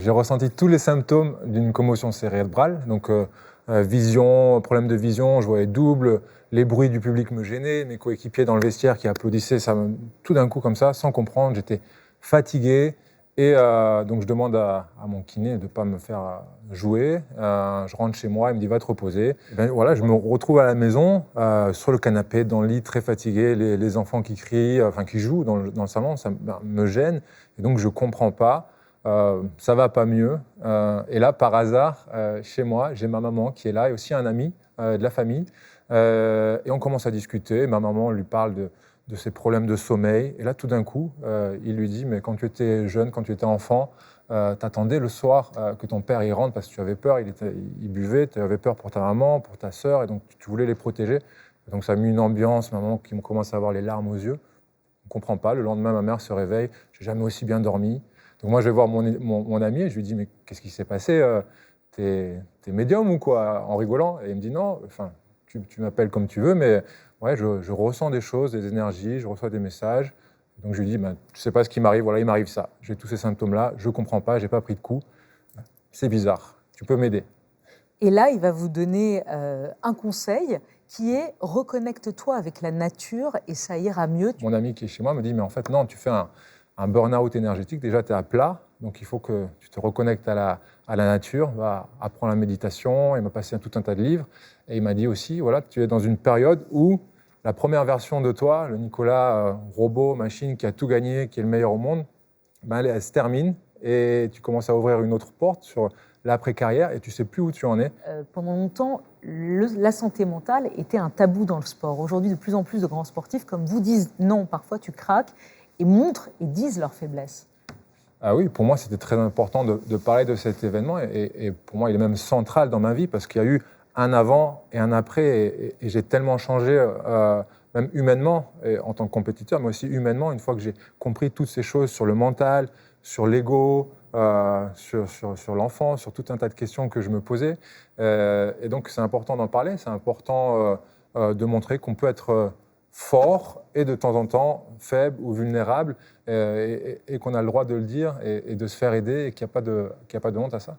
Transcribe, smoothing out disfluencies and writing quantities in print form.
J'ai ressenti tous les symptômes d'une commotion cérébrale, donc vision, problème de vision, je voyais double, les bruits du public me gênaient, mes coéquipiers dans le vestiaire qui applaudissaient, tout d'un coup comme ça, sans comprendre, j'étais fatigué. Et donc je demande à mon kiné de ne pas me faire jouer. Je rentre chez moi, il me dit va te reposer. Et ben, voilà, je me retrouve à la maison, sur le canapé, dans le lit, très fatigué, les enfants qui crient, qui jouent dans le salon, ça me gêne. Et donc je ne comprends pas. Ça va pas mieux. Et là, par hasard, chez moi, j'ai ma maman qui est là et aussi un ami de la famille. Et on commence à discuter. Ma maman lui parle de ses problèmes de sommeil. Et là, tout d'un coup, il lui dit, mais quand tu étais jeune, quand tu étais enfant, t'attendais le soir que ton père y rentre parce que tu avais peur, il buvait, tu avais peur pour ta maman, pour ta sœur, et donc tu voulais les protéger. Et donc ça a mis une ambiance, ma maman qui commence à avoir les larmes aux yeux. On ne comprend pas. Le lendemain, ma mère se réveille, j'ai jamais aussi bien dormi. Donc moi, je vais voir mon ami et je lui dis, mais qu'est-ce qui s'est passé t'es médium ou quoi? En rigolant. Et il me dit, non, tu m'appelles comme tu veux, mais ouais, je ressens des choses, des énergies, je reçois des messages. Donc je lui dis, tu ne sais pas ce qui m'arrive, voilà, il m'arrive ça. J'ai tous ces symptômes-là, je ne comprends pas, je n'ai pas pris de coup. C'est bizarre, tu peux m'aider. Et là, il va vous donner un conseil qui est « reconnecte-toi avec la nature et ça ira mieux ». Mon ami qui est chez moi me dit, mais en fait, non, tu fais un burn-out énergétique. Déjà, tu es à plat, donc il faut que tu te reconnectes à la nature, va apprendre la méditation. Il m'a passé tout un tas de livres. Et il m'a dit aussi, voilà, tu es dans une période où la première version de toi, le Nicolas robot, machine, qui a tout gagné, qui est le meilleur au monde, elle se termine et tu commences à ouvrir une autre porte sur l'après-carrière et tu ne sais plus où tu en es. Pendant longtemps, la santé mentale était un tabou dans le sport. Aujourd'hui, de plus en plus de grands sportifs, comme vous, disent non, parfois tu craques, et montrent et disent leurs faiblesses. Ah oui, pour moi, c'était très important de parler de cet événement et pour moi, il est même central dans ma vie parce qu'il y a eu un avant et un après et j'ai tellement changé, même humainement, en tant que compétiteur, mais aussi humainement, une fois que j'ai compris toutes ces choses sur le mental, sur l'ego, sur l'enfant, sur tout un tas de questions que je me posais. Et donc, c'est important d'en parler, c'est important de montrer qu'on peut être fort et de temps en temps faible ou vulnérable et qu'on a le droit de le dire et de se faire aider et qu'il n'y a pas de honte à ça.